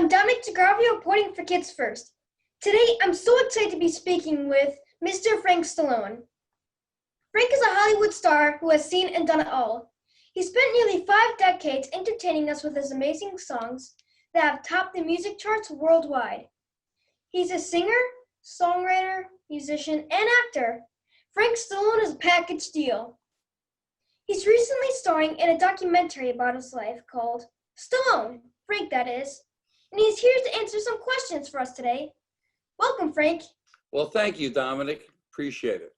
I'm Dominic D, reporting for Kids First. Today, I'm so excited to be speaking with Mr. Frank Stallone. Frank is a Hollywood star who has seen and done it all. He spent nearly 5 decades entertaining us with his amazing songs that have topped the music charts worldwide. He's a singer, songwriter, musician, and actor. Frank Stallone is a package deal. He's recently starring in a documentary about his life called Stallone, Frank that is, and he's here to answer some questions for us today. Welcome, Frank. Well, thank you, Dominic. Appreciate it.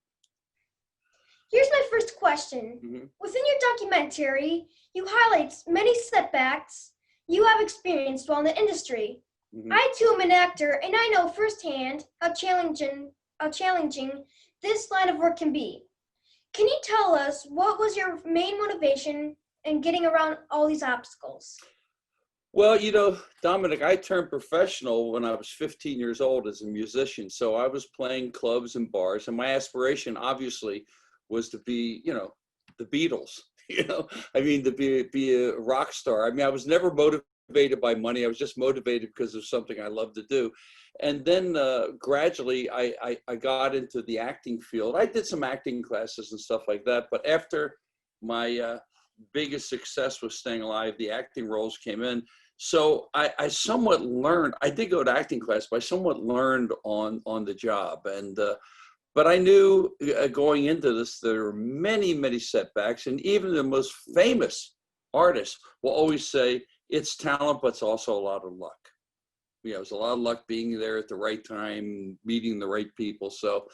Here's my first question. Within your documentary, you highlight many setbacks you have experienced while in the industry. I, too, am an actor, and I know firsthand how challenging this line of work can be. Can you tell us what was your main motivation in getting around all these obstacles? Well, you know, Dominic, I turned professional when I was 15 years old as a musician. So I was playing clubs and bars, and my aspiration, obviously, was to be, you know, the Beatles. To be a rock star. I mean, I was never motivated by money. I was just motivated because of something I love to do. And then gradually, I got into the acting field. I did some acting classes and stuff like that. But after my biggest success was Staying Alive, the acting roles came in. So I somewhat learned. I did go to acting class, but I somewhat learned on the job. And but I knew going into this, there were many, many setbacks. And even the most famous artists will always say, it's talent, but it's also a lot of luck. You know, it's a lot of luck being there at the right time, meeting the right people. So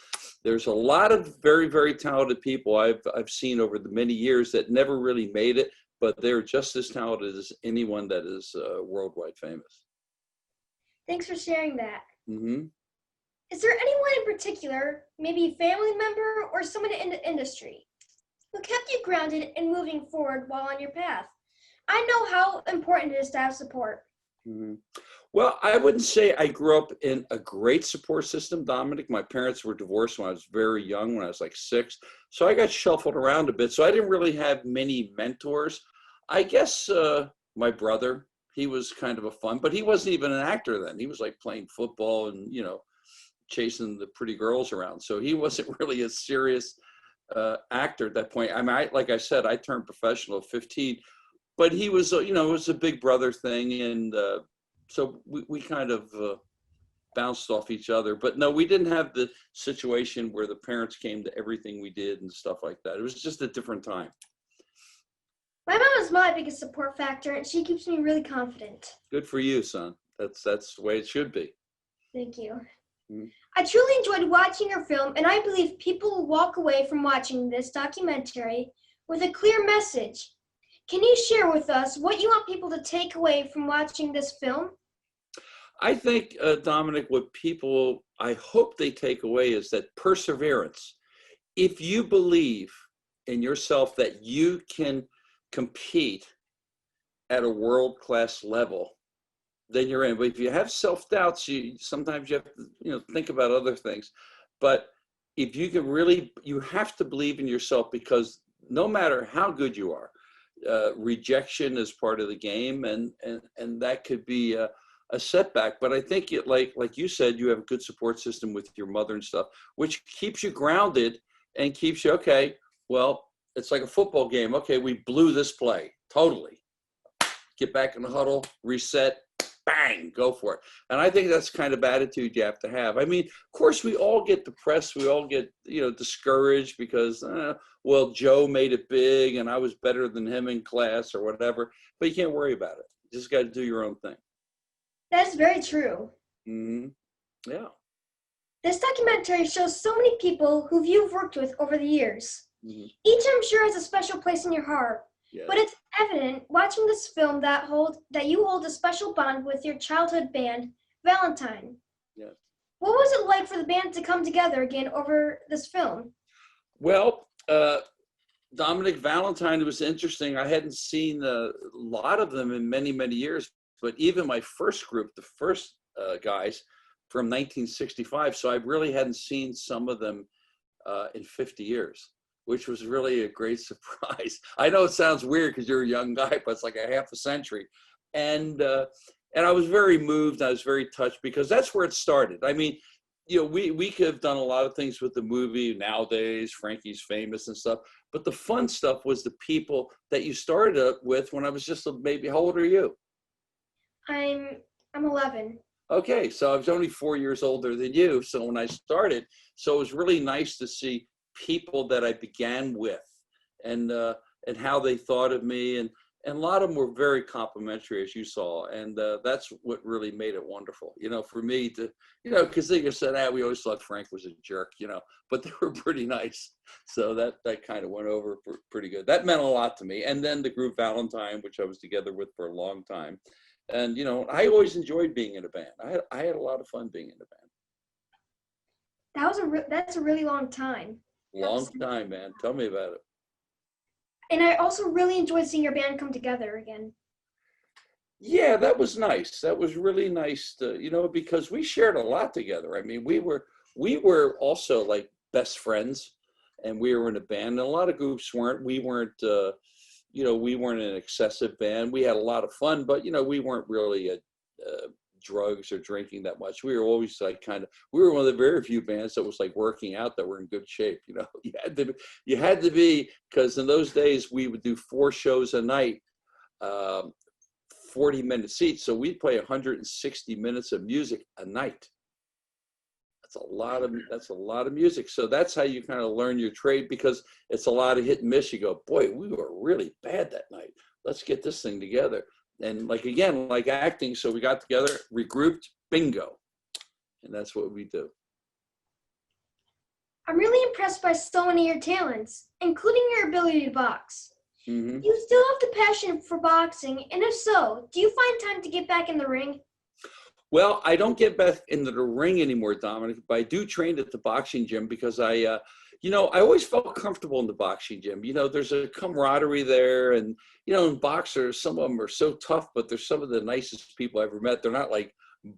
there's a lot of very, very talented people I've seen over the many years that never really made it, but they're just as talented as anyone that is worldwide famous. Thanks for sharing that. Is there anyone in particular, maybe a family member or someone in the industry, who kept you grounded and moving forward while on your path? I know how important it is to have support. Well, I wouldn't say I grew up in a great support system, Dominic. My parents were divorced when I was very young, when I was like 6. So I got shuffled around a bit. So I didn't really have many mentors. I guess my brother, he was kind of a fun, but he wasn't even an actor then. He was like playing football and, you know, chasing the pretty girls around. So he wasn't really a serious actor at that point. I mean, like I said, I turned professional at 15, but he was, you know, it was a big brother thing. And so we kind of bounced off each other. But no, we didn't have the situation where the parents came to everything we did and stuff like that. It was just a different time. My mom is my biggest support factor, and she keeps me really confident. Good for you, son. That's the way it should be. Thank you. I truly enjoyed watching your film, and I believe people will walk away from watching this documentary with a clear message. Can you share with us what you want people to take away from watching this film? I think, Dominic, what people, I hope they take away is that perseverance. If you believe in yourself that you can compete at a world-class level, then you're in. But if you have self-doubts, sometimes you have to, you know, think about other things. But if you can really, you have to believe in yourself, because no matter how good you are, rejection is part of the game, and that could be a setback. But I think it, like you said, you have a good support system with your mother and stuff, which keeps you grounded and keeps you, okay, well, it's like a football game. Okay, we blew this play totally. Get back in the huddle, reset, bang, go for it. And I think that's the kind of attitude you have to have. I mean, of course, we all get depressed. We all get, you know, discouraged because, well, Joe made it big and I was better than him in class or whatever. But you can't worry about it. You just got to do your own thing. That's very true. Yeah. This documentary shows so many people who you've worked with over the years. Each, I'm sure, has a special place in your heart. Yes. But it's evident watching this film that you hold a special bond with your childhood band, Valentine. Yes. What was it like for the band to come together again over this film? Well, Dominic, Valentine was interesting. I hadn't seen a lot of them in many, many years, but even my first group, the first guys from 1965, so I really hadn't seen some of them in 50 years. Which was really a great surprise. I know it sounds weird because you're a young guy, but it's like a half a century. And And I was very moved. I was very touched because that's where it started. I mean, we could have done a lot of things with the movie nowadays. Frankie's famous and stuff, but the fun stuff was the people that you started up with when I was just a baby. How old are you? I'm 11. Okay, so I was only 4 years older than you. So when I started, so it was really nice to see people that I began with, and how they thought of me, and a lot of them were very complimentary, as you saw, and that's what really made it wonderful. For me to, because they just said, we always thought Frank was a jerk, but they were pretty nice. So that kind of went over pretty good. That meant a lot to me. And then the group Valentine, which I was together with for a long time. And, I always enjoyed being in a band. I had a lot of fun being in a band. That's a really long time. Long time, man. Tell me about it. And I also really enjoyed seeing your band come together again. Yeah, that was nice. That was really nice to, because we shared a lot together. I mean, we were also like best friends, and we were in a band. And a lot of groups weren't. We weren't, we weren't an excessive band. We had a lot of fun, but we weren't really drugs or drinking that much. We were always like we were one of the very few bands that was like working out, that were in good shape. You had to be, because in those days we would do 4 shows a night, 40-minute seats. So we'd play 160 minutes of music a night. That's a lot of music. So that's how you kind of learn your trade, because it's a lot of hit and miss. You go, boy, we were really bad that night. Let's get this thing together. And like acting, so we got together, regrouped, bingo. And that's what we do. I'm really impressed by so many of your talents, including your ability to box. Mm-hmm. You still have the passion for boxing, and if so, do you find time to get back in the ring? Well, I don't get back into the ring anymore, Dominic, but I do train at the boxing gym, because I always felt comfortable in the boxing gym. There's a camaraderie there, and, in boxers, some of them are so tough, but they're some of the nicest people I ever met. They're not like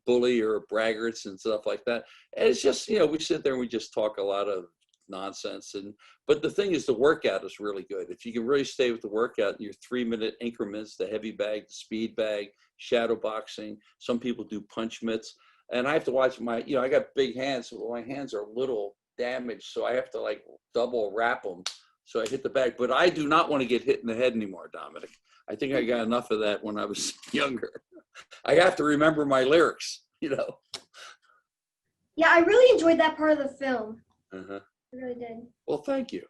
bully or braggarts and stuff like that. And it's just, we sit there and we just talk a lot of nonsense. But the thing is, the workout is really good. If you can really stay with the workout in your 3-minute increments, the heavy bag, the speed bag, shadow boxing. Some people do punch mitts, and I have to watch I got big hands, so my hands are a little damaged, so I have to like double wrap them. So I hit the bag, but I do not want to get hit in the head anymore, Dominic. I think I got enough of that when I was younger. I have to remember my lyrics, Yeah, I really enjoyed that part of the film. Uh-huh. I really did. Well, thank you.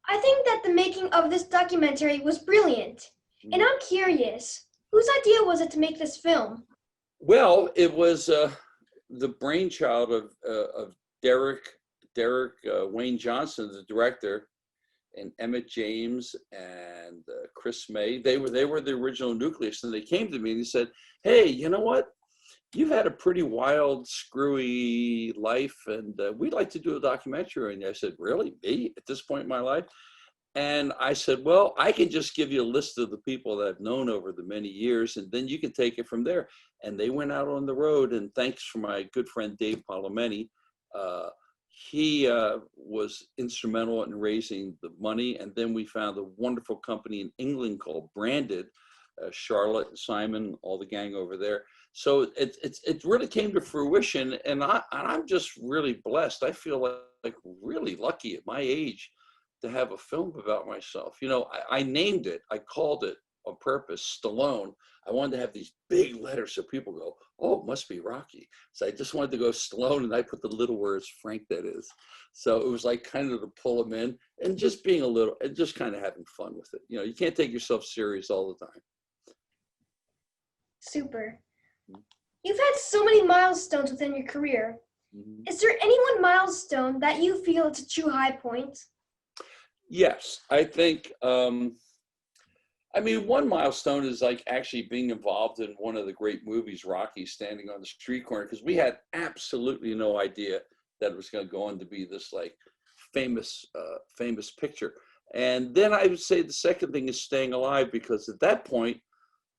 I think that the making of this documentary was brilliant. And I'm curious, whose idea was it to make this film? Well, it was the brainchild of Derek Wayne Johnson, the director, and Emmett James and Chris May. They were the original nucleus, and they came to me and they said, "Hey, you know what? You've had a pretty wild, screwy life, and we'd like to do a documentary." And I said, "Really? Me at this point in my life?" And I said, "Well, I can just give you a list of the people that I've known over the many years, and then you can take it from there." And they went out on the road, and thanks for my good friend Dave Palomeni. He was instrumental in raising the money. And then we found a wonderful company in England called Branded, Charlotte and Simon, all the gang over there. So it really came to fruition, and I'm just really blessed. I feel like really lucky at my age to have a film about myself. I named it, I called it on purpose, Stallone. I wanted to have these big letters so people go, "Oh, it must be Rocky." So I just wanted to go Stallone, and I put the little words, Frank, that is. So it was like kind of to pull them in, and just being and just kind of having fun with it. You can't take yourself serious all the time. Super. You've had so many milestones within your career. Mm-hmm. Is there any one milestone that you feel is a true high point? Yes, I think, one milestone is like actually being involved in one of the great movies, Rocky, standing on the street corner, because we had absolutely no idea that it was going to go on to be this like famous picture. And then I would say the second thing is staying alive, because at that point,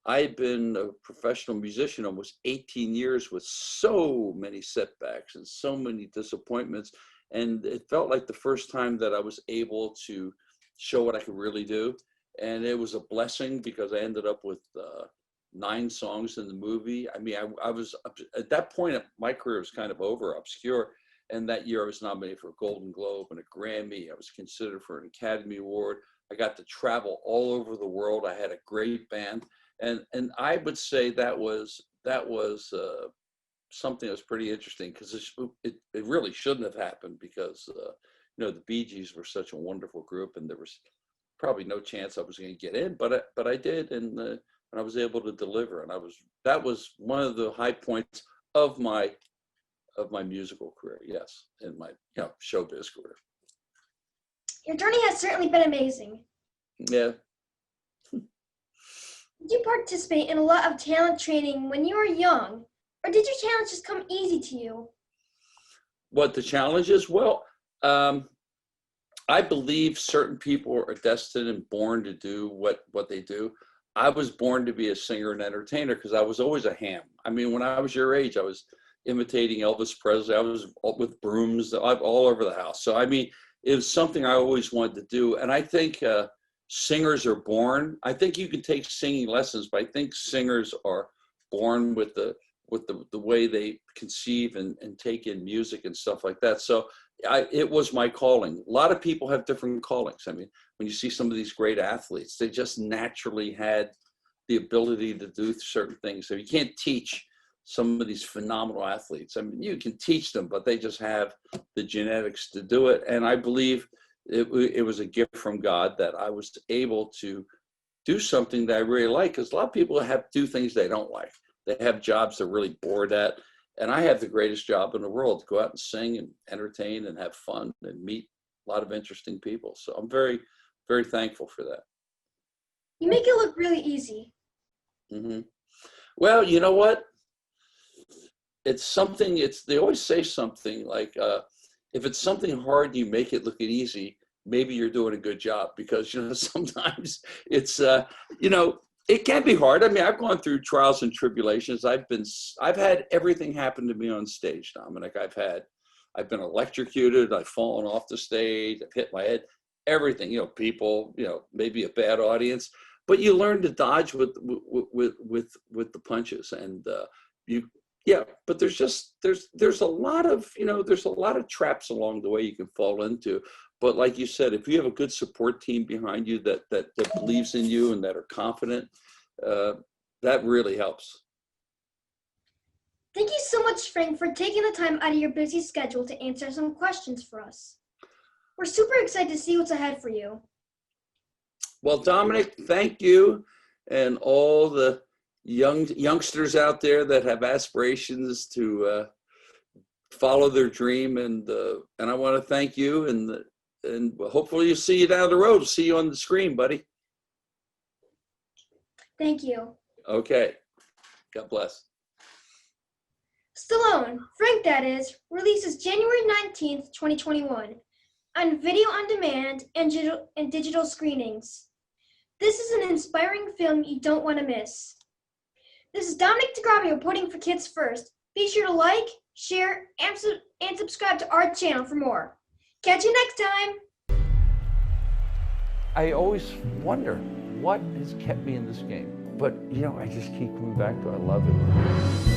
I had been a professional musician almost 18 years with so many setbacks and so many disappointments. And it felt like the first time that I was able to show what I could really do. And it was a blessing, because I ended up with 9 songs in the movie. I mean, I was, at that point, my career was kind of over, obscure. And that year I was nominated for a Golden Globe and a Grammy. I was considered for an Academy Award. I got to travel all over the world. I had a great band. And I would say that was something that was pretty interesting, because it really shouldn't have happened, because you know, the Bee Gees were such a wonderful group, and there was probably no chance I was going to get in, but I did, and I was able to deliver, and that was one of the high points of my musical career, yes, in my showbiz career. Your journey has certainly been amazing. Yeah. Did you participate in a lot of talent training when you were young, or did your challenges come easy to you? What the challenges? Well, I believe certain people are destined and born to do what they do. I was born to be a singer and entertainer, because I was always a ham. I mean, when I was your age, I was imitating Elvis Presley. I was with brooms all over the house. So, I mean, it was something I always wanted to do. And I think singers are born. I think you can take singing lessons, but I think singers are born with the way they conceive and take in music and stuff like that. So it was my calling. A lot of people have different callings. I mean, when you see some of these great athletes, they just naturally had the ability to do certain things. So you can't teach some of these phenomenal athletes. I mean, you can teach them, but they just have the genetics to do it. And I believe it was a gift from God that I was able to do something that I really like, because a lot of people do things they don't like. They have jobs they're really bored at. And I have the greatest job in the world, to go out and sing and entertain and have fun and meet a lot of interesting people. So I'm very, very thankful for that. You make it look really easy. Mm-hmm. Well, you know what? It's something, they always say something like, if it's something hard, you make it look easy, maybe you're doing a good job, because, sometimes it's, it can be hard. I mean, I've gone through trials and tribulations. I've had everything happen to me on stage, Dominic. I've been electrocuted. I've fallen off the stage. I've hit my head, everything, people, maybe a bad audience, but you learn to dodge with the punches, and but there's a lot of traps along the way you can fall into. But like you said, if you have a good support team behind you that believes in you and that are confident, that really helps. Thank you so much, Frank, for taking the time out of your busy schedule to answer some questions for us. We're super excited to see what's ahead for you. Well, Dominic, thank you, and all the youngsters out there that have aspirations to follow their dream, and I want to thank you, and hopefully you'll see you down the road. See you on the screen, buddy. Thank you. Okay. God bless. Stallone, Frank that is, releases January 19th, 2021 on video on demand and digital screenings. This is an inspiring film you don't want to miss. This is Dominic D reporting for Kids First. Be sure to like, share, and subscribe to our channel for more. Catch you next time. I always wonder what has kept me in this game, but I just keep coming back to it. I love it.